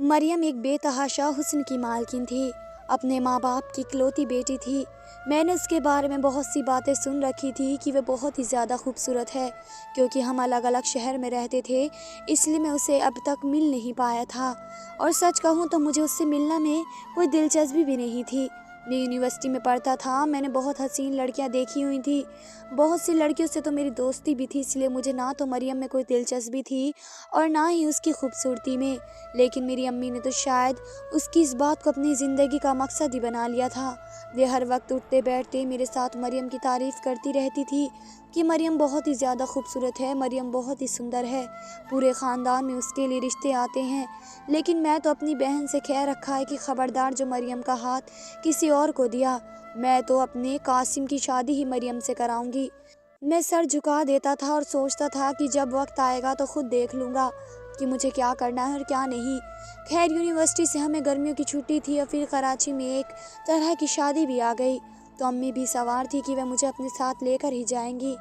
मरियम एक बेतहाशा हुस्न की मालकिन थी, अपने माँ बाप की इकलौती बेटी थी। मैंने उसके बारे में बहुत सी बातें सुन रखी थी कि वह बहुत ही ज़्यादा खूबसूरत है। क्योंकि हम अलग अलग शहर में रहते थे, इसलिए मैं उसे अब तक मिल नहीं पाया था, और सच कहूँ तो मुझे उससे मिलना में कोई दिलचस्पी भी नहीं थी। मैं यूनिवर्सिटी में पढ़ता था, मैंने बहुत हसीन लड़कियां देखी हुई थी। बहुत सी लड़कियों से तो मेरी दोस्ती भी थी, इसलिए मुझे ना तो मरियम में कोई दिलचस्पी थी और ना ही उसकी खूबसूरती में। लेकिन मेरी अम्मी ने तो शायद उसकी इस बात को अपनी ज़िंदगी का मकसद ही बना लिया था। वे हर वक्त उठते बैठते मेरे साथ मरियम की तारीफ़ करती रहती थी कि मरियम बहुत ही ज़्यादा खूबसूरत है, मरियम बहुत ही सुंदर है, पूरे ख़ानदान में उसके लिए रिश्ते आते हैं। लेकिन मैं तो अपनी बहन से कह रखा है कि ख़बरदार जो मरियम का हाथ किसी और को दिया, मैं तो अपने कासिम की शादी ही मरियम से कराऊंगी। मैं सर झुका देता था और सोचता था कि जब वक्त आएगा तो खुद देख लूँगा कि मुझे क्या करना है और क्या नहीं। खैर, यूनिवर्सिटी से हमें गर्मियों की छुट्टी थी और फिर कराची में एक तरह की शादी भी आ गई, तो अम्मी भी सवार थी कि वह मुझे अपने साथ लेकर ही जाएंगी।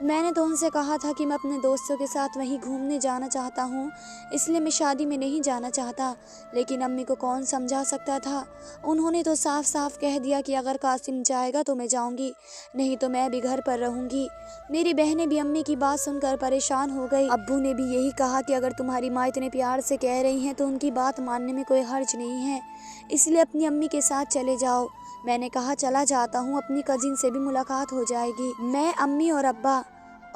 मैंने तो उनसे कहा था कि मैं अपने दोस्तों के साथ वहीं घूमने जाना चाहता हूँ, इसलिए मैं शादी में नहीं जाना चाहता। लेकिन अम्मी को कौन समझा सकता था। उन्होंने तो साफ साफ कह दिया कि अगर कासिम जाएगा तो मैं जाऊँगी, नहीं तो मैं भी घर पर रहूँगी। मेरी बहनें भी अम्मी की बात सुनकर परेशान हो गई। अब्बू ने भी यही कहा कि अगर तुम्हारी माँ इतने प्यार से कह रही हैं तो उनकी बात मानने में कोई हर्ज नहीं है, इसलिए अपनी अम्मी के साथ चले जाओ। मैंने कहा चला जाता हूँ, अपनी कजिन से भी मुलाकात हो जाएगी। मैं, अम्मी और अब्बा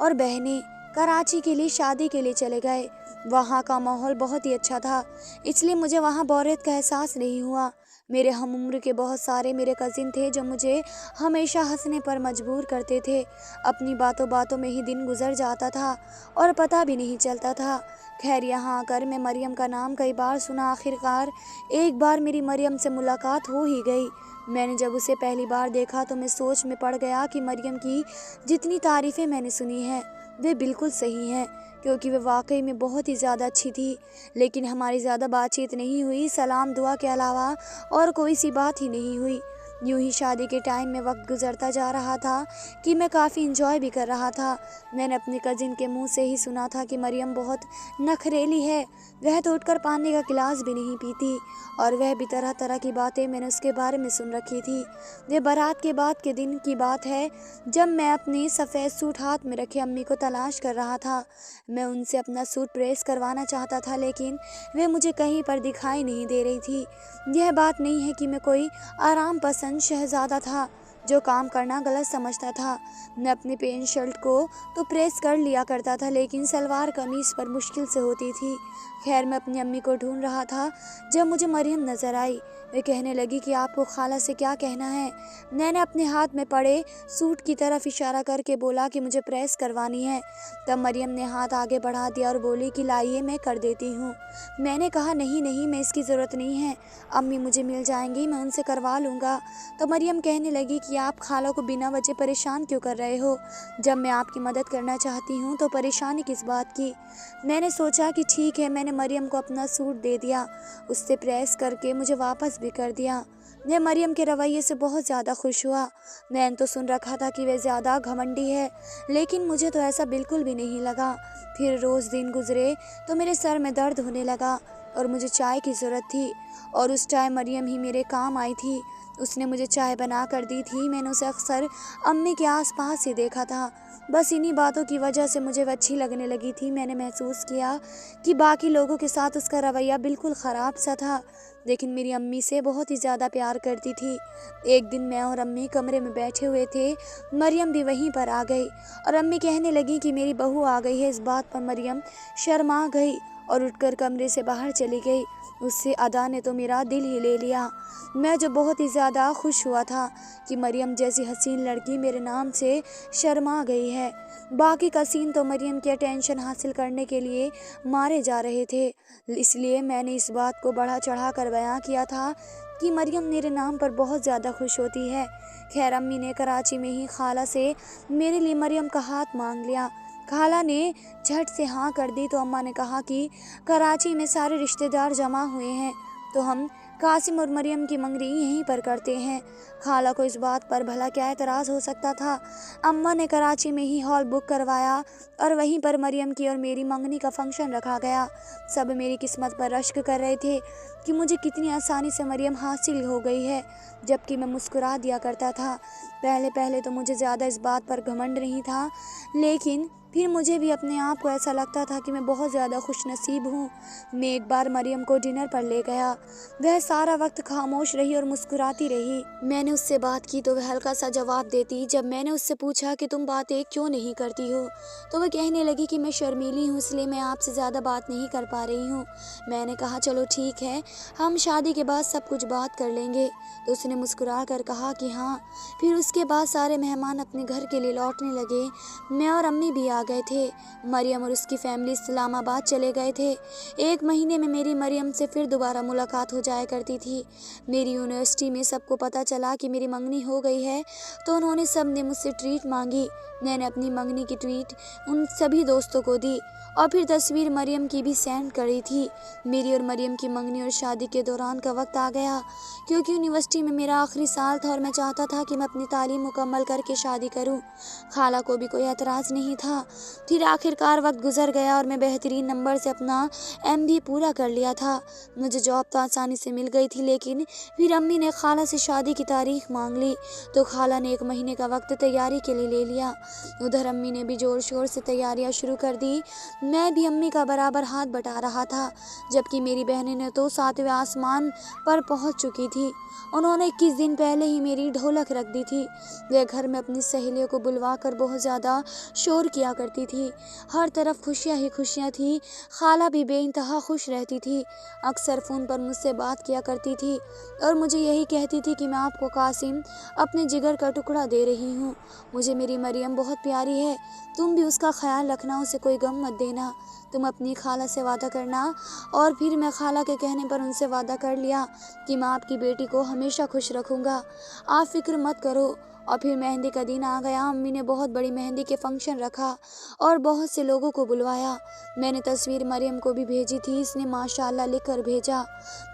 और बहनें कराची के लिए शादी के लिए चले गए। वहाँ का माहौल बहुत ही अच्छा था, इसलिए मुझे वहाँ बोरियत का एहसास नहीं हुआ। मेरे हम उम्र के बहुत सारे मेरे कजिन थे जो मुझे हमेशा हंसने पर मजबूर करते थे। अपनी बातों बातों में ही दिन गुजर जाता था और पता भी नहीं चलता था। खैर, यहाँ आकर मैं मरियम का नाम कई बार सुना। आखिरकार एक बार मेरी मरियम से मुलाकात हो ही गई। मैंने जब उसे पहली बार देखा तो मैं सोच में पड़ गया कि मरियम की जितनी तारीफ़ें मैंने सुनी हैं वे बिल्कुल सही हैं, क्योंकि वे वाकई में बहुत ही ज़्यादा अच्छी थी। लेकिन हमारी ज़्यादा बातचीत नहीं हुई, सलाम दुआ के अलावा और कोई सी बात ही नहीं हुई। यूं ही शादी के टाइम में वक्त गुजरता जा रहा था कि मैं काफ़ी इंजॉय भी कर रहा था। मैंने अपने कजिन के मुंह से ही सुना था कि मरियम बहुत नखरेली है, वह तो उठकर पानी का गिलास भी नहीं पीती, और वह भी तरह तरह की बातें मैंने उसके बारे में सुन रखी थी। वे बारात के बाद के दिन की बात है, जब मैं अपनी सफ़ेद सूट हाथ में रखे अम्मी को तलाश कर रहा था। मैं उनसे अपना सूट प्रेस करवाना चाहता था, लेकिन वे मुझे कहीं पर दिखाई नहीं दे रही थी। यह बात नहीं है कि मैं कोई आराम पसंद शहजादा था जो काम करना गलत समझता था। मैं अपने पेंट शर्ट को तो प्रेस कर लिया करता था, लेकिन सलवार कमीज़ पर मुश्किल से होती थी। खैर, मैं अपनी अम्मी को ढूंढ रहा था जब मुझे मरियम नज़र आई। वे कहने लगी कि आपको खाला से क्या कहना है। मैंने अपने हाथ में पड़े सूट की तरफ इशारा करके बोला कि मुझे प्रेस करवानी है। तब मरियम ने हाथ आगे बढ़ा दिया और बोली कि लाइए, मैं कर देती हूँ। मैंने कहा नहीं नहीं, मैं इसकी ज़रूरत नहीं है, अम्मी मुझे मिल जाएंगी, मैं उनसे करवा लूँगा। तो मरियम कहने लगी कि आप खाला को बिना वजह परेशान क्यों कर रहे हो। जब मैं आपकी मदद करना चाहती हूँ तो परेशानी किस बात की। मैंने सोचा कि ठीक है। मैंने मरियम को अपना सूट दे दिया, उससे प्रेस करके मुझे वापस भी कर दिया। मैं मरियम के रवैये से बहुत ज़्यादा खुश हुआ। मैंने तो सुन रखा था कि वह ज़्यादा घमंडी है, लेकिन मुझे तो ऐसा बिल्कुल भी नहीं लगा। फिर रोज़ दिन गुजरे तो मेरे सर में दर्द होने लगा और मुझे चाय की ज़रूरत थी, और उस टाइम मरियम ही मेरे काम आई थी। उसने मुझे चाय बना कर दी थी। मैंने उसे अक्सर अम्मी के आसपास ही देखा था। बस इन्हीं बातों की वजह से मुझे वह अच्छी लगने लगी थी। मैंने महसूस किया कि बाकी लोगों के साथ उसका रवैया बिल्कुल ख़राब सा था, लेकिन मेरी अम्मी से बहुत ही ज़्यादा प्यार करती थी। एक दिन मैं और अम्मी कमरे में बैठे हुए थे, मरियम भी वहीं पर आ गई और अम्मी कहने लगी कि मेरी बहू आ गई है। इस बात पर मरियम शर्मा गई और उठकर कमरे से बाहर चली गई। उससे अदा ने तो मेरा दिल ही ले लिया। मैं जो बहुत ही ज़्यादा खुश हुआ था कि मरियम जैसी हसीन लड़की मेरे नाम से शर्मा गई है। बाकी कसीन तो मरियम की अटेंशन हासिल करने के लिए मारे जा रहे थे, इसलिए मैंने इस बात को बढ़ा चढ़ा कर बयां किया था कि मरियम मेरे नाम पर बहुत ज़्यादा खुश होती है। खैर, अम्मी ने कराची में ही खाला से मेरे लिए मरियम का हाथ मांग लिया। खाला ने झट से हाँ कर दी तो अम्मा ने कहा कि कराची में सारे रिश्तेदार जमा हुए हैं, तो हम قاسم اور مریم کی منگنی یہیں پر کرتے ہیں۔ خالہ کو اس بات پر بھلا کیا اعتراض ہو سکتا تھا۔ اماں نے کراچی میں ہی ہال بک کروایا اور وہیں پر مریم کی اور میری منگنی کا فنکشن رکھا گیا۔ سب میری قسمت پر رشک کر رہے تھے کہ مجھے کتنی آسانی سے مریم حاصل ہو گئی ہے، جبکہ میں مسکرا دیا کرتا تھا۔ پہلے تو مجھے زیادہ اس بات پر گھمنڈ نہیں تھا، لیکن پھر مجھے بھی اپنے آپ کو ایسا لگتا تھا کہ میں بہت زیادہ خوش نصیب ہوں۔ میں ایک بار مریم کو ڈنر پر لے گیا۔ وہ سارا وقت خاموش رہی اور مسکراتی رہی۔ میں نے اس سے بات کی تو وہ ہلکا سا جواب دیتی۔ جب میں نے اس سے پوچھا کہ تم باتیں کیوں نہیں کرتی ہو تو وہ کہنے لگی کہ میں شرمیلی ہوں، اس لیے میں آپ سے زیادہ بات نہیں کر پا رہی ہوں۔ میں نے کہا چلو ٹھیک ہے، ہم شادی کے بعد سب کچھ بات کر لیں گے۔ تو اس نے مسکرا کر کہا کہ ہاں۔ پھر اس کے بعد سارے مہمان اپنے گھر کے لیے لوٹنے لگے۔ میں اور امی بھی آ گئے تھے۔ مریم اور اس کی فیملی اسلام آباد چلے گئے تھے۔ 1 مہینے میں میری مریم سے پھر دوبارہ ملاقات ہو جایا کرتی تھی۔ میری یونیورسٹی میں سب کو پتہ چلا کہ میری منگنی ہو گئی ہے تو انہوں نے سب نے مجھ سے ٹریٹ مانگی۔ میں نے اپنی منگنی کی ٹریٹ ان سبھی دوستوں کو دی اور پھر تصویر مریم کی بھی سینڈ کری تھی۔ میری اور مریم کی منگنی اور شادی کے دوران کا وقت آ گیا، کیونکہ یونیورسٹی میں میرا آخری سال تھا اور میں چاہتا تھا کہ میں اپنی تعلیم مکمل کر کے شادی کروں۔ خالہ کو بھی کوئی اعتراض نہیں تھا۔ پھر آخرکار وقت گزر گیا اور میں بہترین نمبر سے اپنا MBA پورا کر لیا تھا۔ مجھے جاب تو آسانی سے مل گئی تھی، لیکن پھر امی نے خالہ سے شادی کی تاریخ مانگ لی تو خالہ نے 1 مہینے کا وقت تیاری کے لیے لے لیا۔ ادھر امی نے بھی زور شور سے تیاریاں شروع کر دی۔ میں بھی امی کا برابر ہاتھ بٹا رہا تھا، جبکہ میری بہنیں نے تو 7ویں آسمان پر پہنچ چکی تھی۔ انہوں نے 21 دن پہلے ہی میری ڈھولک رکھ دی تھی۔ وہ گھر میں اپنی سہیلیوں کو بلوا کر بہت زیادہ شور کیا کرتی تھی۔ ہر طرف خوشیاں ہی خوشیاں تھی۔ خالہ بھی بے انتہا خوش رہتی تھی۔ اکثر فون پر مجھ سے بات کیا کرتی تھی اور مجھے یہی کہتی تھی کہ میں آپ کو قاسم اپنے جگر کا ٹکڑا دے رہی ہوں۔ مجھے میری مریم بہت پیاری ہے، تم بھی اس کا خیال رکھنا، اسے کوئی غم مت دینا۔ تم اپنی خالہ سے وعدہ کرنا۔ اور پھر میں خالہ کے کہنے پر ان سے وعدہ کر لیا کہ میں آپ کی بیٹی کو ہمیشہ خوش رکھوں گا، آپ فکر مت کرو۔ اور پھر مہندی کا دن آ گیا۔ امی نے بہت بڑی مہندی کے فنکشن رکھا اور بہت سے لوگوں کو بلوایا۔ میں نے تصویر مریم کو بھی بھیجی تھی، اس نے ماشاءاللہ لکھ کر بھیجا۔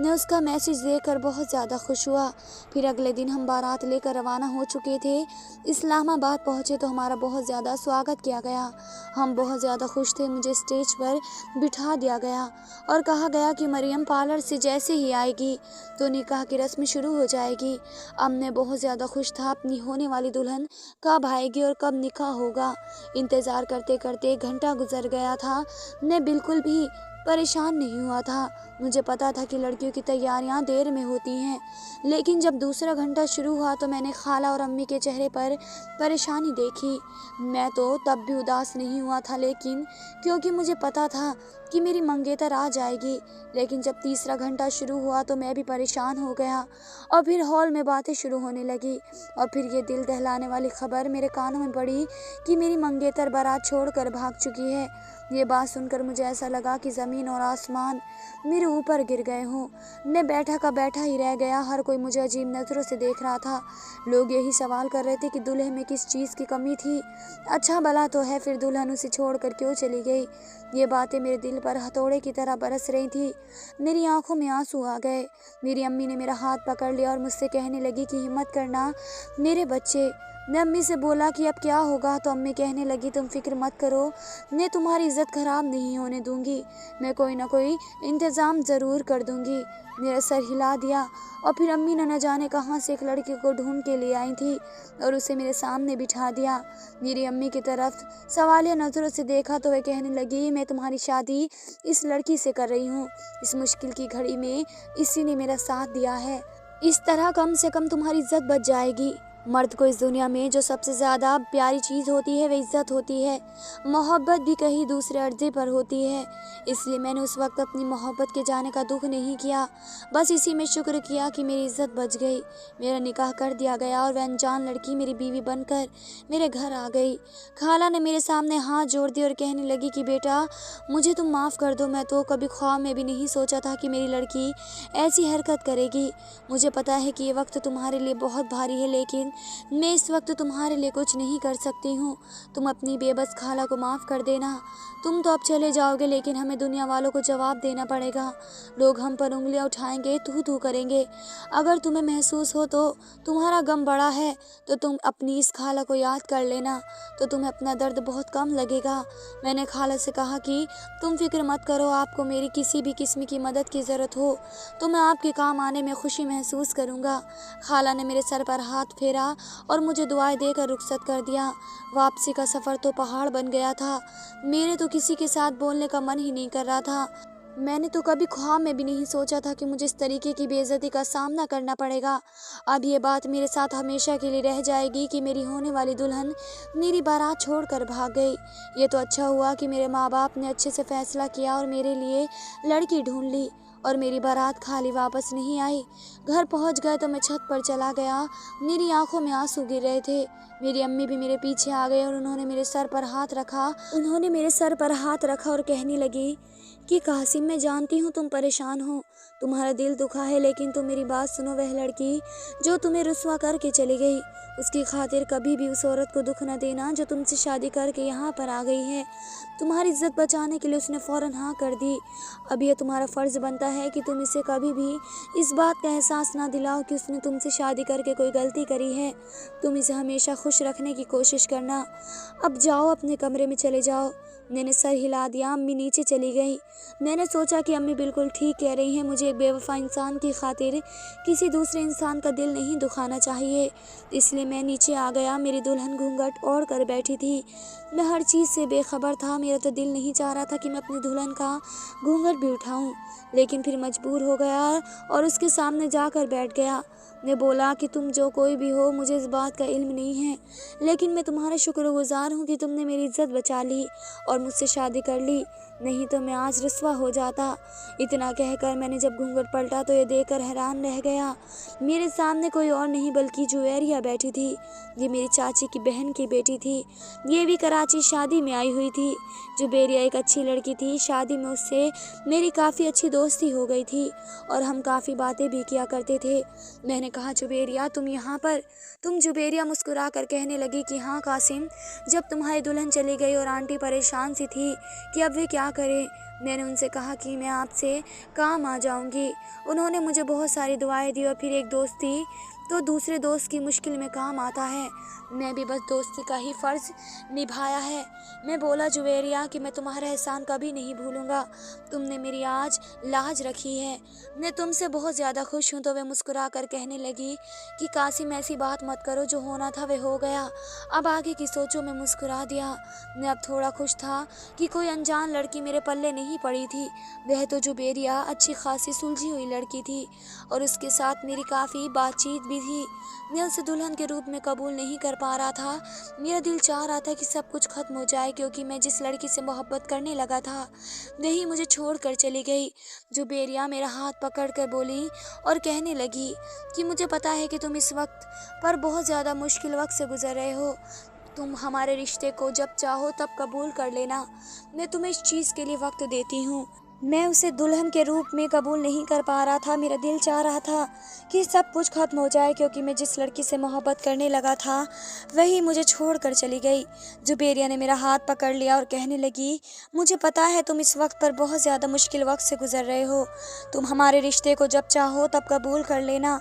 میں اس کا میسج دیکھ کر بہت زیادہ خوش ہوا۔ پھر اگلے دن ہم بارات لے کر روانہ ہو چکے تھے۔ اسلام آباد پہنچے تو ہمارا بہت زیادہ سواگت کیا گیا۔ ہم بہت زیادہ خوش تھے۔ مجھے اسٹیج پر بٹھا دیا گیا اور کہا گیا کہ مریم پارلر سے جیسے ہی آئے گی تو نکاح کی رسم شروع ہو جائے گی۔ اب میں بہت زیادہ خوش تھا، اپنی ہونے والی دلہن کب آئے گی اور کب نکاح ہوگا۔ انتظار کرتے کرتے 1 گھنٹہ گزر گیا تھا۔ میں بالکل بھی پریشان نہیں ہوا تھا۔ مجھے پتا تھا کہ لڑکیوں کی تیاریاں دیر میں ہوتی ہیں، لیکن جب دوسرا گھنٹہ شروع ہوا تو میں نے خالہ اور امی کے چہرے پر پریشانی دیکھی۔ میں تو تب بھی اداس نہیں ہوا تھا، لیکن کیونکہ مجھے پتا تھا کہ میری منگیتر آ جائے گی۔ لیکن جب تیسرا گھنٹہ شروع ہوا تو میں بھی پریشان ہو گیا اور پھر ہال میں باتیں شروع ہونے لگی اور پھر یہ دل دہلانے والی خبر میرے کانوں میں پڑی کہ میری منگیتر بارات چھوڑ کر بھاگ چکی ہے۔ یہ بات سن کر مجھے ایسا لگا کہ زمین اور آسمان میرے اوپر گر گئے ہوں۔ میں بیٹھا کا بیٹھا ہی رہ گیا۔ ہر کوئی مجھے عجیب نظروں سے دیکھ رہا تھا۔ لوگ یہی سوال کر رہے تھے کہ دلہے میں کس چیز کی کمی تھی، اچھا بھلا تو ہے، پھر دلہن اسے چھوڑ کر کیوں چلی گئی۔ یہ باتیں میرے دل پر ہتھوڑے کی طرح برس رہی تھی۔ میری آنکھوں میں آنسو آ گئے۔ میری امی نے میرا ہاتھ پکڑ لیا اور مجھ سے کہنے لگی کہ ہمت کرنا میرے بچے۔ میں امی سے بولا کہ اب کیا ہوگا تو امی کہنے لگی تم فکر مت کرو، میں تمہاری عزت خراب نہیں ہونے دوں گی، میں کوئی نہ کوئی انتظام ضرور کر دوں گی۔ میرا سر ہلا دیا اور پھر امی نے نہ جانے کہاں سے ایک لڑکی کو ڈھونڈ کے لے آئی تھی اور اسے میرے سامنے بٹھا دیا۔ میری امی کی طرف سوالیہ نظروں سے دیکھا تو وہ کہنے لگی میں تمہاری شادی اس لڑکی سے کر رہی ہوں، اس مشکل کی گھڑی میں اسی نے میرا ساتھ دیا ہے، اس طرح کم سے کم تمہاری عزت بچ جائے گی۔ مرد کو اس دنیا میں جو سب سے زیادہ پیاری چیز ہوتی ہے وہ عزت ہوتی ہے، محبت بھی کہیں دوسرے عرصے پر ہوتی ہے، اس لیے میں نے اس وقت اپنی محبت کے جانے کا دکھ نہیں کیا، بس اسی میں شکر کیا کہ میری عزت بچ گئی، میرا نکاح کر دیا گیا اور وہ انجان لڑکی میری بیوی بن کر میرے گھر آ گئی۔ خالہ نے میرے سامنے ہاتھ جوڑ دیے اور کہنے لگی کہ بیٹا مجھے تم معاف کر دو، میں تو کبھی خواب میں بھی نہیں سوچا تھا کہ میری لڑکی ایسی حرکت کرے گی۔ مجھے پتا ہے کہ یہ وقت تمہارے لیے بہت بھاری ہے، لیکن लेकिन मैं इस वक्त तुम्हारे लिए कुछ नहीं कर सकती हूँ। तुम अपनी बेबस खाला को माफ़ कर देना। तुम तो अब चले जाओगे, लेकिन हमें दुनिया वालों को जवाब देना पड़ेगा। लोग हम पर उंगलियां उठाएंगे, तू तू करेंगे। अगर तुम्हें महसूस हो तो तुम्हारा गम बड़ा है तो तुम अपनी इस खाला को याद कर लेना, तो तुम्हें अपना दर्द बहुत कम लगेगा। मैंने खाला से कहा कि तुम फिक्र मत करो, आपको मेरी किसी भी किस्म की मदद की ज़रूरत हो तो मैं आपके काम आने में खुशी महसूस करूँगा। खाला ने मेरे सर पर हाथ फेरा और मुझे दुआएं देकर रुखसत कर दिया। वापसी का सफ़र तो पहाड़ बन गया था। मेरे तो किसी के साथ बोलने का मन ही नहीं कर रहा था। मैंने तो कभी ख्वाब में भी नहीं सोचा था कि मुझे इस तरीके की बेइज्जती का सामना करना पड़ेगा। अब ये बात मेरे साथ हमेशा के लिए रह जाएगी कि मेरी होने वाली दुल्हन मेरी बारात छोड़कर भाग गई। ये तो अच्छा हुआ कि मेरे माँ बाप ने अच्छे से फैसला किया और मेरे लिए लड़की ढूंढ ली और मेरी बारात खाली वापस नहीं आई। घर पहुंच गए तो मैं छत पर चला गया। मेरी आंखों में आंसू गिर रहे थे। मेरी अम्मी भी मेरे पीछे आ गई और उन्होंने मेरे सर पर हाथ रखा और कहने लगी कि कासिम, मैं जानती हूँ तुम परेशान हो, तुम्हारा दिल दुखा है, लेकिन तुम मेरी बात सुनो। वह लड़की जो तुम्हें रुसवा करके चली गई, उसकी खातिर कभी भी उस औरत को दुख न देना जो तुमसे शादी करके यहाँ पर आ गई है। तुम्हारी इज्जत बचाने के लिए उसने फ़ौरन हाँ कर दी। अब यह तुम्हारा फ़र्ज़ बनता है कि तुम इसे कभी भी इस बात का एहसास ना दिलाओ कि उसने तुमसे शादी करके कोई गलती करी है। तुम इसे हमेशा खुश रखने की कोशिश करना। अब जाओ, अपने कमरे में चले जाओ। मैंने सर हिला दिया। अम्मी नीचे चली गई। मैंने सोचा कि अम्मी बिल्कुल ठीक कह रही हैं, मुझे एक बेवफा इंसान की खातिर किसी दूसरे इंसान का दिल नहीं दुखाना चाहिए। इसलिए मैं नीचे आ गया। मेरी दुल्हन घूंघट ओढ़ कर बैठी थी। मैं हर चीज़ से बेखबर था। मेरा तो दिल नहीं चाह रहा था कि मैं अपनी दुल्हन का घूंघट भी उठाऊं, लेकिन फिर मजबूर हो गया और उसके सामने जाकर बैठ गया। मैं बोला कि तुम जो कोई भी हो, मुझे इस बात का इल्म नहीं है, लेकिन मैं तुम्हारा शुक्रगुजार हूँ कि तुमने मेरी इज्जत बचा ली और मुझसे शादी कर ली, नहीं तो मैं आज रुसवा हो जाता। इतना कहकर मैंने जब घूंघट पलटा तो ये देखकर हैरान रह गया। मेरे सामने कोई और नहीं बल्कि जुवेरिया बैठी थी। ये मेरी चाची की बहन की बेटी थी। ये भी कराची शादी में आई हुई थी। जुवेरिया एक अच्छी लड़की थी। शादी में उससे मेरी काफ़ी अच्छी दोस्ती हो गई थी और हम काफ़ी बातें भी किया करते थे। मैंने कहा, जुवेरिया तुम यहाँ पर? जुवेरिया मुस्कुरा कर कहने लगी कि हाँ कासिम, जब तुम्हारी दुल्हन चली गई और आंटी परेशान सी थी कि अब वे क्या करें, मैंने उनसे कहा कि मैं आपसे काम आ जाऊंगी। उन्होंने मुझे बहुत सारी दुआएं दी और फिर एक दोस्त थी तो दूसरे दोस्त की मुश्किल में काम आता है। मैं भी बस दोस्ती का ही फ़र्ज़ निभाया है। मैं बोला, जुवेरिया कि मैं तुम्हारा एहसान कभी नहीं भूलूंगा। तुमने मेरी आज लाज रखी है। मैं तुमसे बहुत ज़्यादा खुश हूँ। तो वह मुस्कुरा कर कहने लगी कि कासिम, ऐसी बात मत करो, जो होना था वह हो गया, अब आगे की सोचो। मैं मुस्कुरा दिया। मैं अब थोड़ा खुश था कि कोई अनजान लड़की मेरे पल्ले नहीं पड़ी थी। वह तो जुवेरिया अच्छी खासी सुलझी हुई लड़की थी और उसके साथ मेरी काफ़ी बातचीत भी थी। मैं उसे दुल्हन के रूप में कबूल नहीं कर पा रहा था। मेरा दिल चाह रहा था कि सब कुछ ख़त्म हो जाए, क्योंकि मैं जिस लड़की से मोहब्बत करने लगा था वही मुझे छोड़कर चली गई। जुवेरिया मेरा हाथ पकड़ कर बोली और कहने लगी कि मुझे पता है कि तुम इस वक्त पर बहुत ज़्यादा मुश्किल वक्त से गुजर रहे हो। तुम हमारे रिश्ते को जब चाहो तब कबूल कर लेना। मैं तुम्हें इस चीज़ के लिए वक्त देती हूँ। मैं उसे दुल्हन के रूप में कबूल नहीं कर पा रहा था। मेरा दिल चाह रहा था कि सब कुछ ख़त्म हो जाए, क्योंकि मैं जिस लड़की से मोहब्बत करने लगा था वही मुझे छोड़कर चली गई। जुवेरिया ने मेरा हाथ पकड़ लिया और कहने लगी, मुझे पता है तुम इस वक्त पर बहुत ज़्यादा मुश्किल वक्त से गुजर रहे हो। तुम हमारे रिश्ते को जब चाहो तब कबूल कर लेना।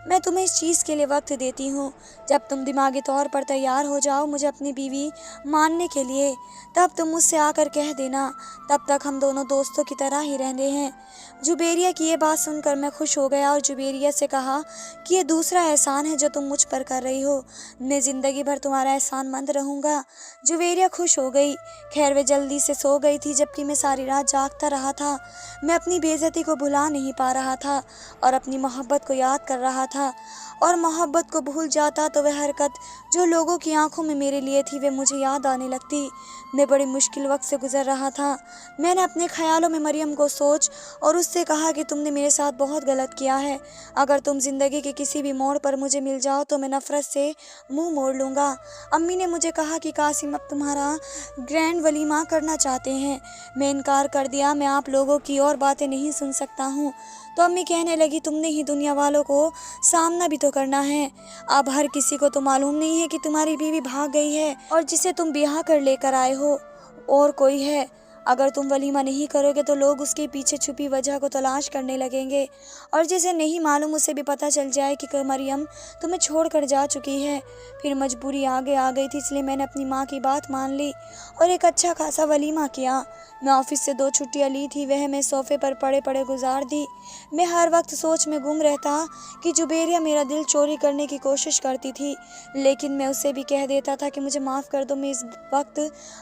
मैं तुम्हें इस चीज़ के लिए वक्त देती हूँ। जब तुम दिमागी तौर पर तैयार हो जाओ मुझे अपनी बीवी मानने के लिए, तब तुम मुझसे आकर कह देना। तब तक हम दोनों दोस्तों की तरह ही रहने हैं। जुवेरिया की ये बात सुनकर मैं खुश हो गया और जुवेरिया से कहा कि ये दूसरा एहसान है जो तुम मुझ पर कर रही हो। मैं ज़िंदगी भर तुम्हारा एहसानमंद रहूँगा। जुवेरिया खुश हो गई। खैर वे जल्दी से सो गई थी, जबकि मैं सारी रात जागता रहा था। मैं अपनी बेइज्जती को भुला नहीं पा रहा था और अपनी मोहब्बत को याद कर रहा था, और मोहब्बत को भूल जाता तो वह हरकत जो लोगों की आंखों में मेरे लिए थी वे मुझे याद आने लगती। मैं बड़ी मुश्किल वक्त से गुजर रहा था। मैंने अपने ख्यालों में मरियम को सोच और उससे कहा कि तुमने मेरे साथ बहुत गलत किया है। अगर तुम ज़िंदगी के किसी भी मोड़ पर मुझे मिल जाओ तो मैं नफ़रत से मुंह मोड़ लूँगा। अम्मी ने मुझे कहा कि कासिम अब तुम्हारा ग्रैंड वलीमा करना चाहते हैं। मैं इनकार कर दिया। मैं आप लोगों की और बातें नहीं सुन सकता हूँ। تو امی کہنے لگی تم نے ہی دنیا والوں کو سامنا بھی تو کرنا ہے۔ اب ہر کسی کو تو معلوم نہیں ہے کہ تمہاری بیوی بھاگ گئی ہے اور جسے تم بیاہ کر لے کر آئے ہو اور کوئی ہے۔ اگر تم ولیمہ نہیں کرو گے تو لوگ اس کے پیچھے چھپی وجہ کو تلاش کرنے لگیں گے، اور جسے نہیں معلوم اسے بھی پتہ چل جائے کہ مریم تمہیں چھوڑ کر جا چکی ہے۔ پھر مجبوری آگے آ گئی تھی، اس لیے میں نے اپنی ماں کی بات مان لی اور ایک اچھا خاصا ولیمہ کیا۔ میں آفس سے 2 چھٹیاں لی تھی، وہ میں صوفے پر پڑے پڑے گزار دی۔ میں ہر وقت سوچ میں گم رہتا کہ جبیریہ میرا دل چوری کرنے کی کوشش کرتی تھی، لیکن میں اسے بھی کہہ دیتا تھا کہ مجھے معاف کر دو، میں اس وقت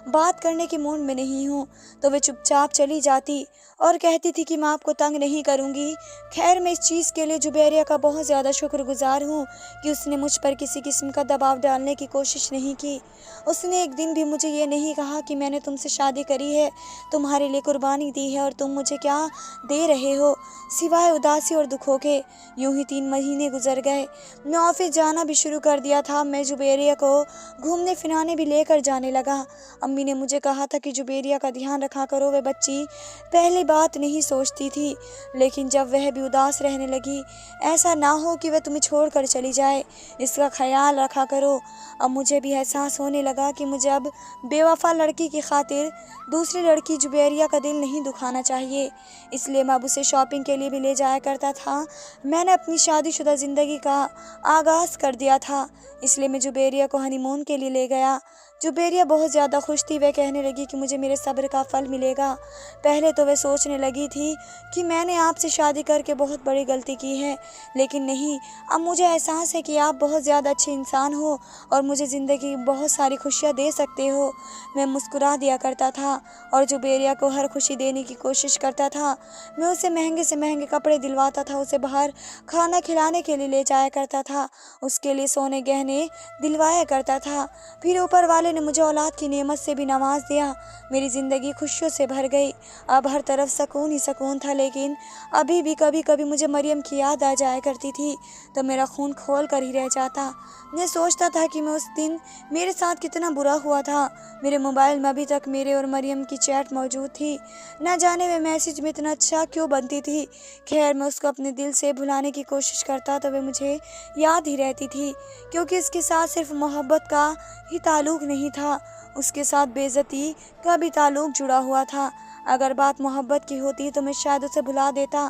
بات کرنے کے موڈ میں نہیں ہوں، تو وہ چپ چاپ چلی جاتی اور کہتی تھی کہ میں آپ کو تنگ نہیں کروں گی۔ خیر، میں اس چیز کے لیے جبیریہ کا بہت زیادہ شکر گزار ہوں کہ اس نے مجھ پر کسی قسم کا دباؤ ڈالنے کی کوشش نہیں کی۔ اس نے ایک دن بھی مجھے یہ نہیں کہا کہ میں نے تم سے شادی کری ہے، تمہارے لیے قربانی دی ہے اور تم مجھے کیا دے رہے ہو سوائے اداسی اور دکھوں کے۔ یوں ہی 3 مہینے گزر گئے۔ میں آفس جانا بھی شروع کر دیا تھا، میں جبیریہ کو گھومنے پھرانے بھی لے کر جانے لگا۔ امی نے مجھے کہا تھا کہ جبیریہ کا دھیان رکھا کرو، وہ بچی پہلی بات نہیں سوچتی تھی، لیکن جب وہ بھی اداس رہنے لگی، ایسا نہ ہو کہ وہ تمہیں چھوڑ کر چلی جائے، اس کا خیال رکھا کرو۔ اب مجھے بھی احساس ہونے لگا کہ مجھے اب بے وفا لڑکی کی خاطر دوسری لڑکی جبیریہ کا دل نہیں دکھانا چاہیے، اس لیے میں اب اسے شاپنگ کے لیے بھی لے جایا کرتا تھا۔ میں نے اپنی شادی شدہ زندگی کا آغاز کر دیا تھا، اس لیے میں جبیریہ کو ہنی مون کے لیے لے گیا۔ جبیریہ بہت زیادہ خوش تھی، وہ کہنے لگی کہ مجھے میرے صبر کا پھل ملے گا۔ پہلے تو وہ سوچنے لگی تھی کہ میں نے آپ سے شادی کر کے بہت بڑی غلطی کی ہے، لیکن نہیں، اب مجھے احساس ہے کہ آپ بہت زیادہ اچھے انسان ہو اور مجھے زندگی بہت ساری خوشیاں دے سکتے ہو۔ میں مسکرا دیا کرتا تھا اور جبیریہ کو ہر خوشی دینے کی کوشش کرتا تھا۔ میں اسے مہنگے سے مہنگے کپڑے دلواتا تھا، اسے باہر کھانا کھلانے کے لیے لے جایا کرتا تھا، اس کے لیے سونے گہنے دلوایا کرتا تھا۔ پھر اوپر والے نے مجھے اولاد کی نعمت سے بھی نواز دیا، میری زندگی خوشیوں سے بھر گئی۔ اب ہر طرف سکون ہی سکون تھا، لیکن ابھی بھی کبھی کبھی مجھے مریم کی یاد آ جایا کرتی تھی تو میرا خون کھول کر ہی رہ جاتا۔ میں سوچتا تھا کہ میں اس دن میرے ساتھ کتنا برا ہوا تھا۔ میرے موبائل میں ابھی تک میرے اور مریم کی چیٹ موجود تھی، نہ جانے وہ میسج میں اتنا اچھا کیوں بنتی تھی۔ خیر، میں اس کو اپنے دل سے بھلانے کی کوشش کرتا تو وہ مجھے یاد ہی رہتی تھی، کیونکہ اس کے ساتھ صرف محبت کا ہی تعلق نہیں تھا، اس کے ساتھ بے عزتی کا بھی تعلق جڑا ہوا تھا۔ اگر بات محبت کی ہوتی تو میں شاید اسے بھلا دیتا۔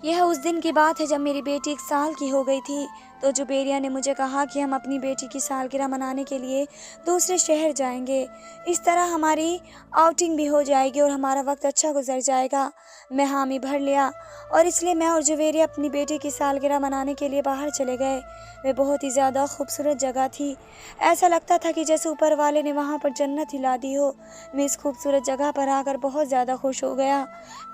یہ اس دن کی بات ہے جب میری بیٹی 1 سال کی ہو گئی تھی، تو جبیریہ نے مجھے کہا کہ ہم اپنی بیٹی کی سالگرہ منانے کے لیے دوسرے شہر جائیں گے، اس طرح ہماری آؤٹنگ بھی ہو جائے گی اور ہمارا وقت اچھا گزر جائے گا۔ میں حامی بھر لیا اور اس لیے میں اور جبیریہ اپنی بیٹی کی سالگرہ منانے کے لیے باہر چلے گئے۔ وہ بہت ہی زیادہ خوبصورت جگہ تھی، ایسا لگتا تھا کہ جیسے اوپر والے نے وہاں پر جنت ہی لا دی ہو۔ میں اس خوبصورت جگہ پر آ کر بہت زیادہ خوش ہو گیا،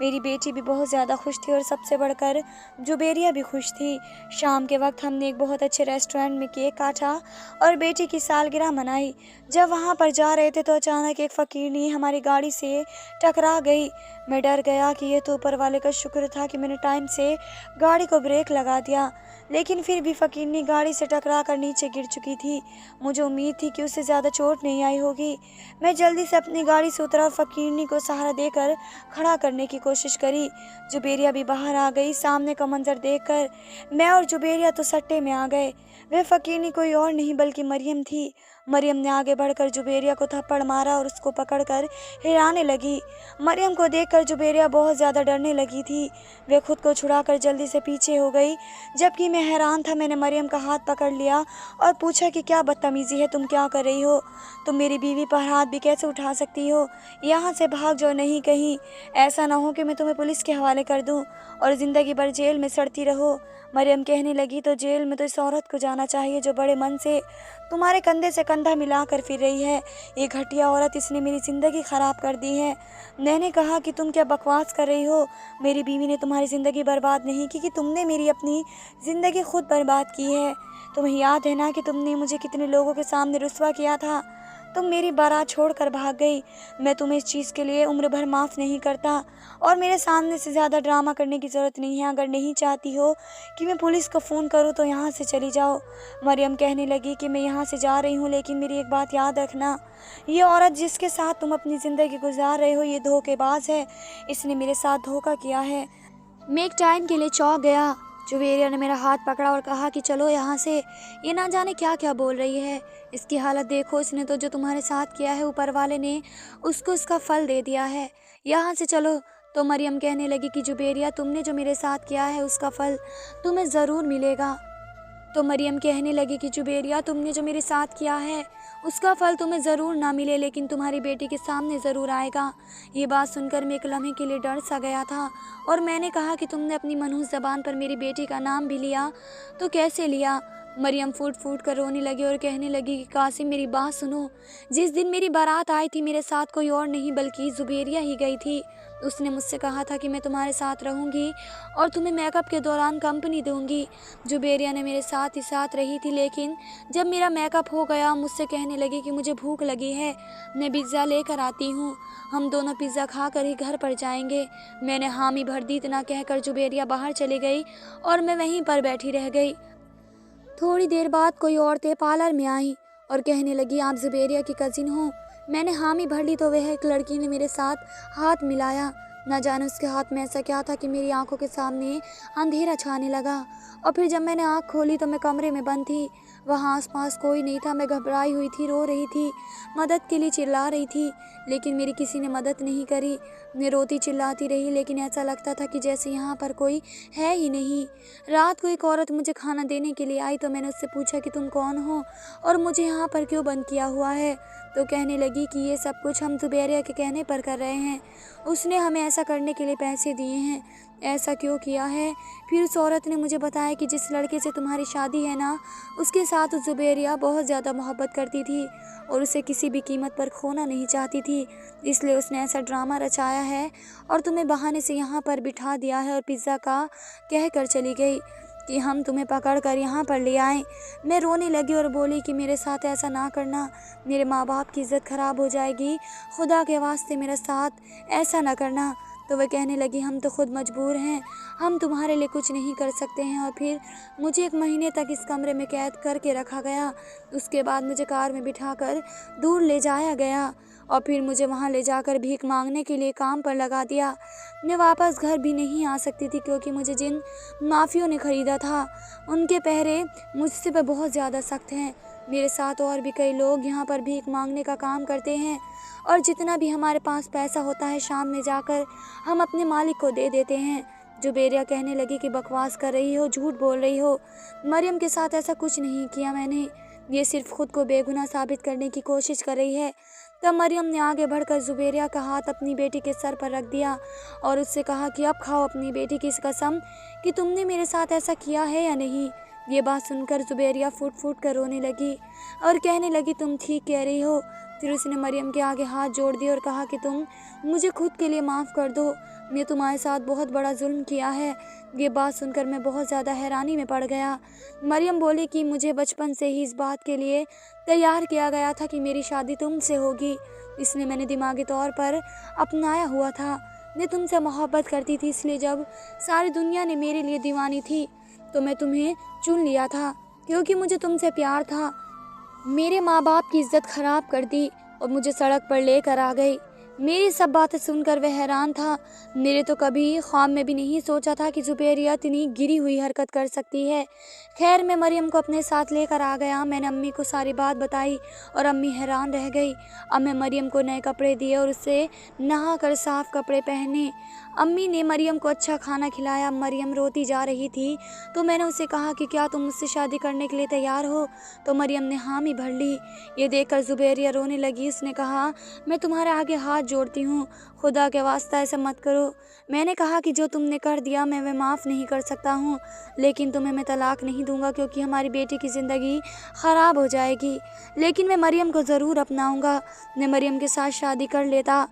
میری بیٹی بھی بہت زیادہ خوش تھی اور سب سے بڑھ کر جبیریہ بھی خوش تھی۔ شام کے وقت ہم نے ایک بہت اچھے ریسٹورینٹ میں کیک کاٹا اور بیٹی کی سالگرہ منائی۔ جب وہاں پر جا رہے تھے تو اچانک ایک فقیرنی ہماری گاڑی سے ٹکرا گئی۔ میں ڈر گیا کہ یہ تو اوپر والے کا شکر تھا کہ میں نے ٹائم سے گاڑی کو بریک لگا دیا، لیکن پھر بھی فقیرنی گاڑی سے ٹکرا کر نیچے گر چکی تھی۔ مجھے امید تھی کہ اسے زیادہ چوٹ نہیں آئی ہوگی۔ میں جلدی سے اپنی گاڑی سے اترا اور فقیرنی کو سہارا دے کر کھڑا کرنے کی کوشش کری۔ جبیریہ بھی باہر آ گئی۔ سامنے کا منظر دیکھ کر میں اور جبیریہ تو سٹے میں آ گئے۔ وہ فقیرنی کوئی اور نہیں بلکہ مریم تھی۔ مریم نے آگے بڑھ کر جبیریہ کو تھپڑ مارا اور اس کو پکڑ کر ہلانے لگی۔ مریم کو دیکھ کر جبیریہ بہت زیادہ ڈرنے لگی تھی، وہ خود کو چھڑا کر جلدی سے پیچھے ہو گئی، جبکہ میں حیران تھا۔ میں نے مریم کا ہاتھ پکڑ لیا اور پوچھا کہ کیا بدتمیزی ہے، تم کیا کر رہی ہو؟ تم میری بیوی پر ہاتھ بھی کیسے اٹھا سکتی ہو؟ یہاں سے بھاگ جاؤ، نہیں کہیں ایسا نہ ہو کہ میں تمہیں پولیس کے حوالے کر دوں اور زندگی بھر جیل میں سڑتی رہو۔ مریم کہنے لگی تو جیل میں تو اس عورت کو جانا چاہیے جو بڑے من سے تمہارے کندھے سے کندھا ملا کر پھر رہی ہے، یہ گھٹیا عورت، اس نے میری زندگی خراب کر دی ہے۔ میں نے کہا کہ تم کیا بکواس کر رہی ہو، میری بیوی نے تمہاری زندگی برباد نہیں کی، کہ تم نے میری اپنی زندگی خود برباد کی ہے۔ تمہیں یاد ہے نا کہ تم نے مجھے کتنے لوگوں کے سامنے رسوا کیا تھا، تم میری بارات چھوڑ کر بھاگ گئی۔ میں تمہیں اس چیز کے لیے عمر بھر معاف نہیں کرتا اور میرے سامنے سے زیادہ ڈرامہ کرنے کی ضرورت نہیں ہے۔ اگر نہیں چاہتی ہو کہ میں پولیس کو فون کروں تو یہاں سے چلی جاؤ۔ مریم کہنے لگی کہ میں یہاں سے جا رہی ہوں، لیکن میری ایک بات یاد رکھنا، یہ عورت جس کے ساتھ تم اپنی زندگی گزار رہے ہو یہ دھوکے باز ہے، اس نے میرے ساتھ دھوکہ کیا ہے۔ मैं एक टाइम के लिए चौंक गया। जुबेरिया ने मेरा हाथ पकड़ा और कहा कि चलो यहाँ से। ये ना जाने क्या क्या बोल रही है। इसकी हालत देखो, इसने तो जो तुम्हारे साथ किया है ऊपर वाले ने उसको उसका फल दे दिया है। यहाँ से चलो। तो मरियम कहने लगी कि जुबेरिया, तुमने जो मेरे साथ किया है उसका फल तुम्हें ज़रूर मिलेगा। तो मरियम कहने लगी कि जुबेरिया, तुमने जो मेरे साथ किया है उसका फल तुम्हें ज़रूर ना मिले, लेकिन तुम्हारी बेटी के सामने ज़रूर आएगा। ये बात सुनकर मैं एक लम्हे के लिए डर सा गया था और मैंने कहा कि तुमने अपनी मनहूस ज़बान पर मेरी बेटी का नाम भी लिया तो कैसे लिया। मरियम फूट फूट कर रोने लगी और कहने लगी कि कासिम, मेरी बात सुनो। जिस दिन मेरी बारात आई थी मेरे साथ कोई और नहीं बल्कि जुबेरिया ही गई थी। उसने मुझसे कहा था कि मैं तुम्हारे साथ रहूंगी और तुम्हें मेकअप के दौरान कंपनी दूंगी। जुबेरिया ने मेरे साथ ही साथ रही थी, लेकिन जब मेरा मेकअप हो गया मुझसे कहने लगी कि मुझे भूख लगी है, मैं पिज़्ज़ा लेकर आती हूँ, हम दोनों पिज़्ज़ा खा कर ही घर पर जाएंगे। मैंने हामी भर दी। इतना कहकर जुबेरिया बाहर चली गई और मैं वहीं पर बैठी रह गई। थोड़ी देर बाद कोई औरतें पार्लर में आईं और कहने लगी, आप जुबेरिया की कज़िन हो। मैंने हामी भर ली तो वह एक लड़की ने मेरे साथ हाथ मिलाया। न जाने उसके हाथ में ऐसा क्या था कि मेरी आंखों के सामने अंधेरा छाने लगा। और फिर जब मैंने आंख खोली तो मैं कमरे में बंद थी। वहाँ आसपास कोई नहीं था। मैं घबराई हुई थी, रो रही थी, मदद के लिए चिल्ला रही थी, लेकिन मेरी किसी ने मदद नहीं करी। मैं रोती चिल्लाती रही, लेकिन ऐसा लगता था कि जैसे यहाँ पर कोई है ही नहीं। रात को एक औरत मुझे खाना देने के लिए आई तो मैंने उससे पूछा कि तुम कौन हो और मुझे यहाँ पर क्यों बंद किया हुआ है। तो कहने लगी कि ये सब कुछ हम जुबेरिया के कहने पर कर रहे हैं, उसने हमें ऐसा करने के लिए पैसे दिए हैं। ऐसा क्यों किया है? फिर उस औरत ने मुझे बताया कि जिस लड़के से तुम्हारी शादी है ना, उसके साथ जुबेरिया बहुत ज़्यादा मोहब्बत करती थी और उसे किसी भी कीमत पर खोना नहीं चाहती थी, इसलिए उसने ऐसा ड्रामा रचाया है और तुम्हें बहाने से यहाँ पर बिठा दिया है और पिज़्ज़ा का कह कर चली गई कि हम तुम्हें पकड़ कर यहाँ पर ले आएँ। मैं रोने लगी और बोली कि मेरे साथ ऐसा ना करना, मेरे माँ बाप की इज़्ज़त ख़राब हो जाएगी, खुदा के वास्ते मेरे साथ ऐसा ना करना। तो वह कहने लगी, हम तो खुद मजबूर हैं, हम तुम्हारे लिए कुछ नहीं कर सकते हैं। और फिर मुझे 1 महीने तक इस कमरे में कैद करके रखा गया। उसके बाद मुझे कार में बिठाकर दूर ले जाया गया और फिर मुझे वहाँ ले जाकर भीख मांगने के लिए काम पर लगा दिया। मैं वापस घर भी नहीं आ सकती थी क्योंकि मुझे जिन माफियों ने ख़रीदा था उनके पहरे मुझसे पे बहुत ज़्यादा सख्त हैं। मेरे साथ और भी कई लोग यहाँ पर भीख मांगने का काम करते हैं और जितना भी हमारे पास पैसा होता है शाम में जाकर हम अपने मालिक को दे देते हैं। जुबेरिया कहने लगी कि बकवास कर रही हो, झूठ बोल रही हो, मरियम के साथ ऐसा कुछ नहीं किया मैंने, ये सिर्फ खुद को बेगुनाह साबित करने की कोशिश कर रही है। तब मरियम ने आगे बढ़कर जुबेरिया का हाथ अपनी बेटी के सर पर रख दिया और उससे कहा कि अब खाओ अपनी बेटी की इस कसम कि तुमने मेरे साथ ऐसा किया है या नहीं। ये बात सुनकर जुबेरिया फूट फूट कर रोने लगी और कहने लगी, तुम ठीक कह रही हो। फिर उसने मरियम के आगे हाथ जोड़ दिए और कहा कि तुम मुझे खुद के लिए माफ़ कर दो, मैं तुम्हारे साथ बहुत बड़ा जुल्म किया है। ये बात सुनकर मैं बहुत ज़्यादा हैरानी में पड़ गया। मरियम बोली कि मुझे बचपन से ही इस बात के लिए तैयार किया गया था कि मेरी शादी तुमसे होगी, इसलिए मैंने दिमागी तौर पर अपनाया हुआ था। मैं तुमसे मोहब्बत करती थी, इसलिए जब सारी दुनिया ने मेरे लिए दीवानी थी तो मैं तुम्हें चुन लिया था क्योंकि मुझे तुमसे प्यार था। मेरे माँ बाप की इज़्ज़त ख़राब कर दी और मुझे सड़क पर लेकर आ गई। मेरी सब बातें सुनकर वह हैरान था। मेरे तो कभी ख्वाब में भी नहीं सोचा था कि जुबेरिया इतनी गिरी हुई हरकत कर सकती है। खैर मैं मरियम को अपने साथ लेकर आ गया। मैंने अम्मी को सारी बात बताई और अम्मी हैरान रह गई। अब मैं मरियम को नए कपड़े दिए और उससे नहा कर साफ़ कपड़े पहने। अम्मी ने मरियम को अच्छा खाना खिलाया। मरियम रोती जा रही थी तो मैंने उसे कहा कि क्या तुम मुझसे शादी करने के लिए तैयार हो? तो मरियम ने हामी भर ली। ये देखकर जुबेरिया रोने लगी। उसने कहा, मैं तुम्हारे आगे हाथ जोड़ती हूँ, खुदा के वास्ता ऐसा मत करो। मैंने कहा कि जो तुमने कर दिया मैं वह माफ़ नहीं कर सकता हूँ, लेकिन तुम्हें मैं तलाक नहीं दूंगा क्योंकि हमारी बेटी की ज़िंदगी ख़राब हो जाएगी। लेकिन मैं मरियम को ज़रूर अपनाऊंगा। मैं मरियम के साथ शादी कर लेता।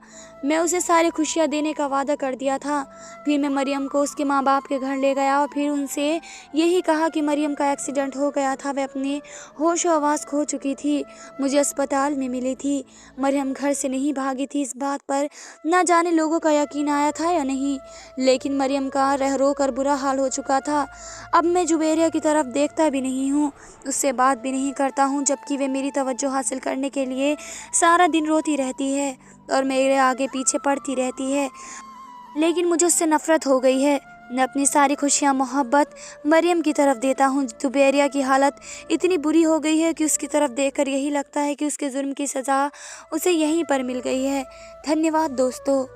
मैं उसे सारी खुशियाँ देने का वादा कर दिया था। फिर मैं मरियम को उसके माँ बाप के घर ले गया और फिर उनसे यही कहा कि मरियम का एक्सीडेंट हो गया था, वह अपने होश व आवाज़ खो चुकी थी, मुझे अस्पताल में मिली थी। मरियम घर से नहीं भागी थी। इस बात पर न जाने लोगों का यकीन आया था या नहीं, लेकिन मरियम का रह रो कर बुरा हाल हो चुका था। अब मैं जुबेरिया की तरफ देखता भी नहीं हूँ, उससे बात भी नहीं करता हूँ, जबकि वे मेरी तवज्जो हासिल करने के लिए सारा दिन रोती रहती है और मेरे आगे पीछे पड़ती रहती है। लेकिन मुझे उससे नफ़रत हो गई है। میں اپنی ساری خوشیاں محبت مریم کی طرف دیتا ہوں۔ زبیریہ کی حالت اتنی بری ہو گئی ہے کہ اس کی طرف دیکھ کر یہی لگتا ہے کہ اس کے جرم کی سزا اسے یہیں پر مل گئی ہے۔ دھنیہ واد دوستو۔